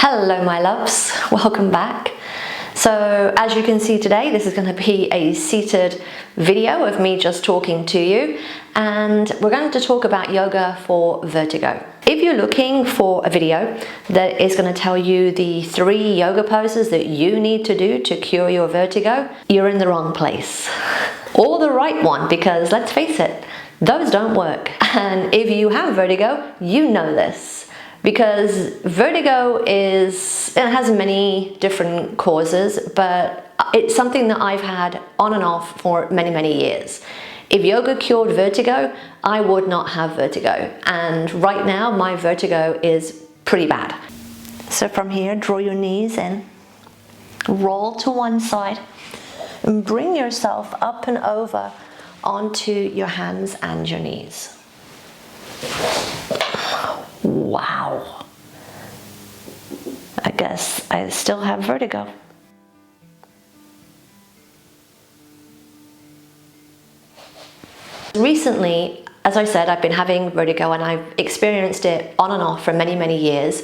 Hello my loves, welcome back. So as you can see today, this is going to be a seated video of me just talking to you, and we're going to talk about yoga for vertigo. If you're looking for a video that is going to tell you the 3 yoga poses that you need to do to cure your vertigo, you're in the wrong place. Or the right one, because let's face it, those don't work. And if you have vertigo, you know this. Because vertigo has many different causes, but it's something that I've had on and off for many years. If yoga cured vertigo, I would not have vertigo. And right now, my vertigo is pretty bad. So from here, draw your knees in, roll to one side, and bring yourself up and over onto your hands and your knees. Wow. I guess I still have vertigo. Recently, as I said, I've been having vertigo and I've experienced it on and off for many years.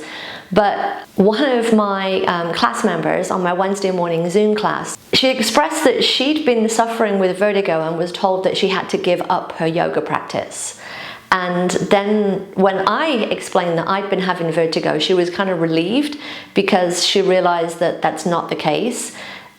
But one of my class members on my Wednesday morning Zoom class, she expressed that she'd been suffering with vertigo and was told that she had to give up her yoga practice. And then when I explained that I'd been having vertigo, she was kind of relieved because she realized that that's not the case.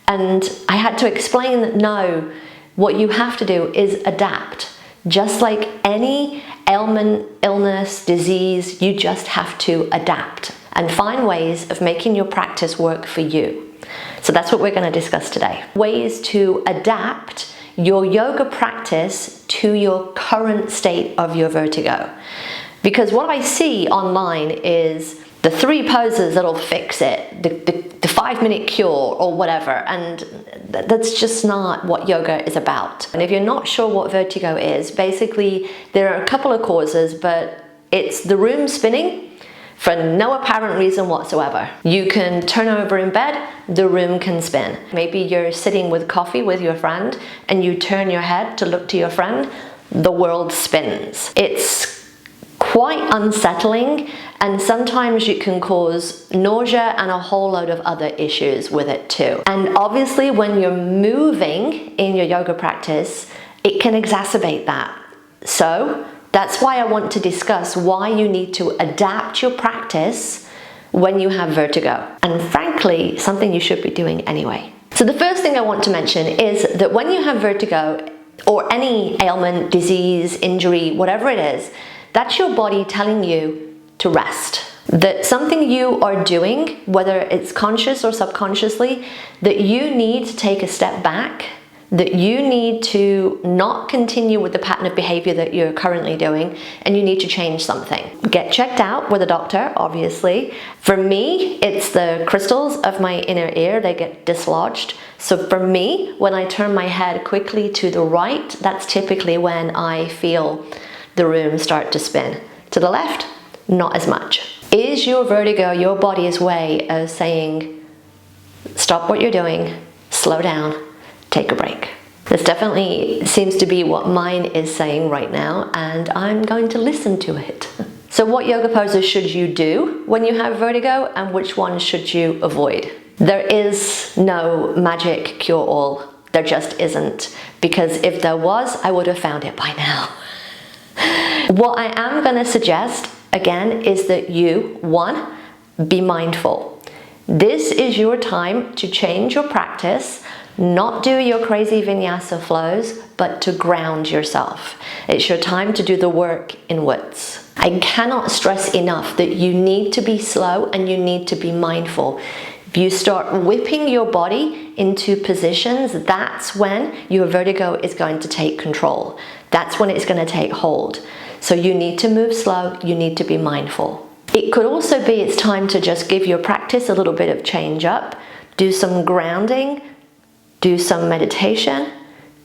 And I had to explain that no, what you have to do is adapt. Just like any ailment, illness, disease, you just have to adapt and find ways of making your practice work for you. So that's what we're going to discuss today. Ways to adapt your yoga practice to your current state of your vertigo. Because what I see online is the 3 poses that'll fix it, the 5-minute cure or whatever, and that's just not what yoga is about. And if you're not sure what vertigo is, basically there are a couple of causes, but it's the room spinning for no apparent reason whatsoever. You can turn over in bed, the room can spin. Maybe you're sitting with coffee with your friend and you turn your head to look to your friend, the world spins. It's quite unsettling, and sometimes you can cause nausea and a whole load of other issues with it too. And obviously when you're moving in your yoga practice, it can exacerbate that. So that's why I want to discuss why you need to adapt your practice when you have vertigo. And frankly, something you should be doing anyway. So the first thing I want to mention is that when you have vertigo or any ailment, disease, injury, whatever it is, that's your body telling you to rest. That something you are doing, whether it's conscious or subconsciously, that you need to take a step back, that you need to not continue with the pattern of behavior that you're currently doing, and you need to change something. Get checked out with a doctor, obviously. For me, it's the crystals of my inner ear, they get dislodged. So for me, when I turn my head quickly to the right, that's typically when I feel the room start to spin. To the left, not as much. Is your vertigo your body's way of saying, stop what you're doing, slow down, take a break? This definitely seems to be what mine is saying right now, and I'm going to listen to it. So what yoga poses should you do when you have vertigo, and which ones should you avoid? There is no magic cure-all. There just isn't. Because if there was, I would have found it by now. What I am going to suggest, again, is that you, 1, be mindful. This is your time to change your practice, not do your crazy vinyasa flows, but to ground yourself. It's your time to do the work inwards. I cannot stress enough that you need to be slow and you need to be mindful. If you start whipping your body into positions, that's when your vertigo is going to take control. That's when it's going to take hold. So you need to move slow, you need to be mindful. It could also be it's time to just give your practice a little bit of change up, do some grounding, do some meditation,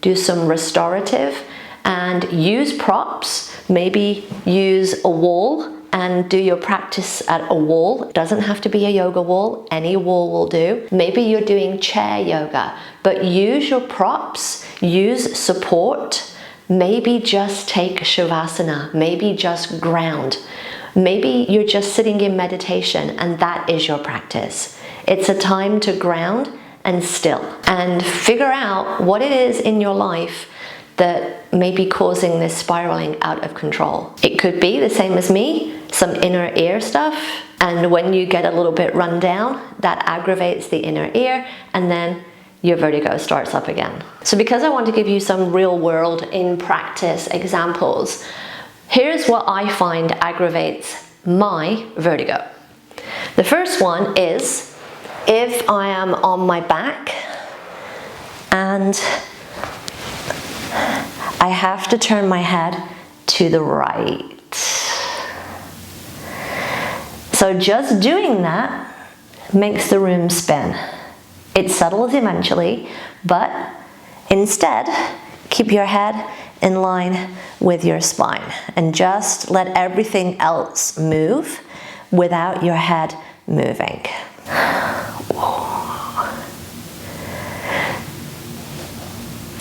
do some restorative, and use props. Maybe use a wall and do your practice at a wall. It doesn't have to be a yoga wall, any wall will do. Maybe you're doing chair yoga, but use your props, use support. Maybe just take Shavasana, maybe just ground. Maybe you're just sitting in meditation and that is your practice. It's a time to ground and still and figure out what it is in your life that may be causing this spiraling out of control. It could be the same as me, some inner ear stuff, and when you get a little bit run down, that aggravates the inner ear, and then your vertigo starts up again. So because I want to give you some real world in practice examples, here's what I find aggravates my vertigo. The first one is if I am on my back and I have to turn my head to the right. So just doing that makes the room spin. It settles eventually, but instead, keep your head in line with your spine and just let everything else move without your head moving.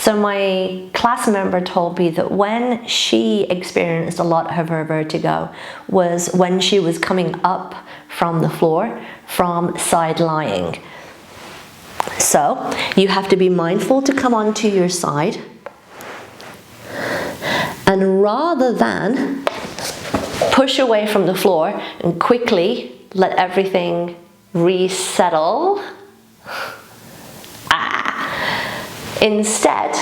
So my class member told me that when she experienced a lot of her vertigo was when she was coming up from the floor from side lying. So you have to be mindful to come onto your side, and rather than push away from the floor and quickly let everything resettle, instead,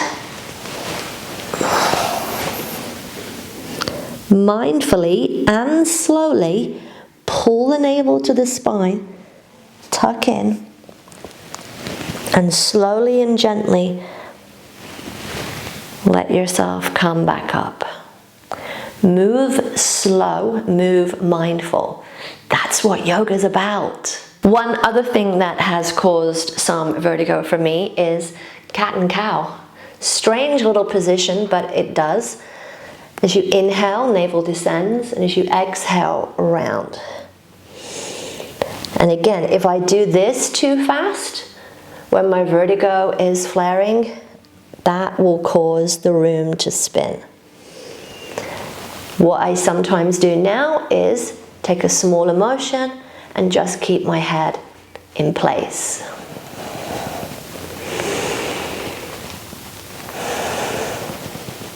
mindfully and slowly pull the navel to the spine, tuck in, and slowly and gently let yourself come back up. Move slow, move mindful. That's what yoga's about. One other thing that has caused some vertigo for me is cat and cow. Strange little position, but it does. As you inhale, navel descends, and as you exhale, round. And again, if I do this too fast, when my vertigo is flaring, that will cause the room to spin. What I sometimes do now is take a smaller motion and just keep my head in place.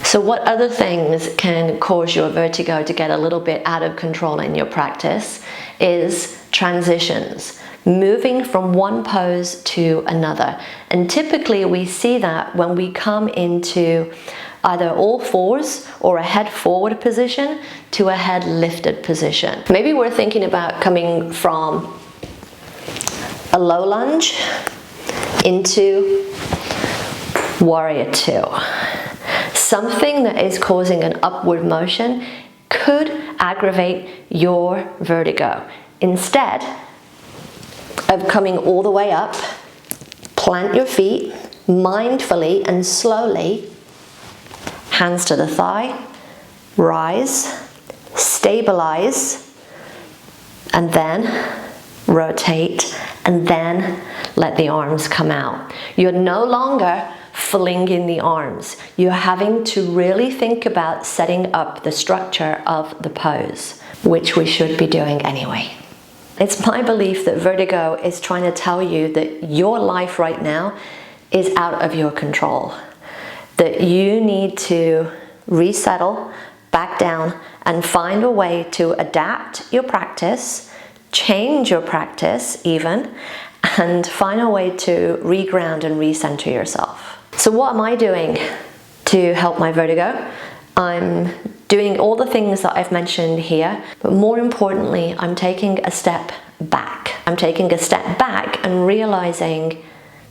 So what other things can cause your vertigo to get a little bit out of control in your practice is transitions, moving from one pose to another. And typically we see that when we come into either all fours or a head forward position to a head lifted position. Maybe we're thinking about coming from a low lunge into warrior two. Something that is causing an upward motion could aggravate your vertigo. Instead of coming all the way up, plant your feet mindfully and slowly, hands to the thigh, rise, stabilize, and then rotate, and then let the arms come out. You're no longer flinging the arms. You're having to really think about setting up the structure of the pose, which we should be doing anyway. It's my belief that vertigo is trying to tell you that your life right now is out of your control, that you need to resettle back down and find a way to adapt your practice, change your practice even, and find a way to reground and recenter yourself. So what am I doing to help my vertigo? I'm doing all the things that I've mentioned here, but more importantly, I'm taking a step back. I'm taking a step back and realizing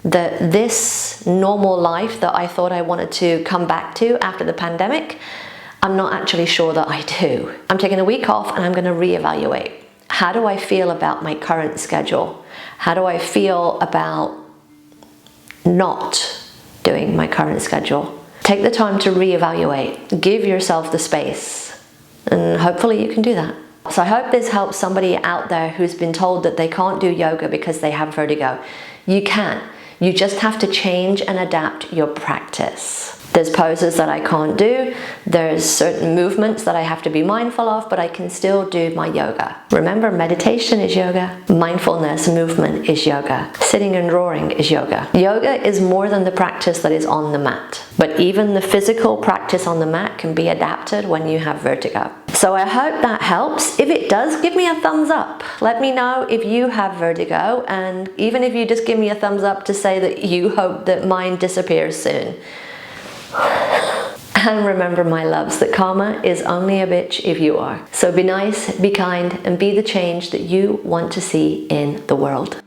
that this normal life that I thought I wanted to come back to after the pandemic, I'm not actually sure that I do. I'm taking a week off and I'm going to reevaluate. How do I feel about my current schedule? How do I feel about not doing my current schedule? Take the time to reevaluate. Give yourself the space, and hopefully you can do that. So I hope this helps somebody out there who's been told that they can't do yoga because they have vertigo. You can. You just have to change and adapt your practice. There's poses that I can't do, there's certain movements that I have to be mindful of, but I can still do my yoga. Remember, meditation is yoga, mindfulness, movement is yoga, sitting and drawing is yoga. Yoga is more than the practice that is on the mat, but even the physical practice on the mat can be adapted when you have vertigo. So I hope that helps. If it does, give me a thumbs up. Let me know if you have vertigo, and even if you just give me a thumbs up to say that you hope that mine disappears soon. And remember, my loves, that karma is only a bitch if you are. So be nice, be kind, and be the change that you want to see in the world.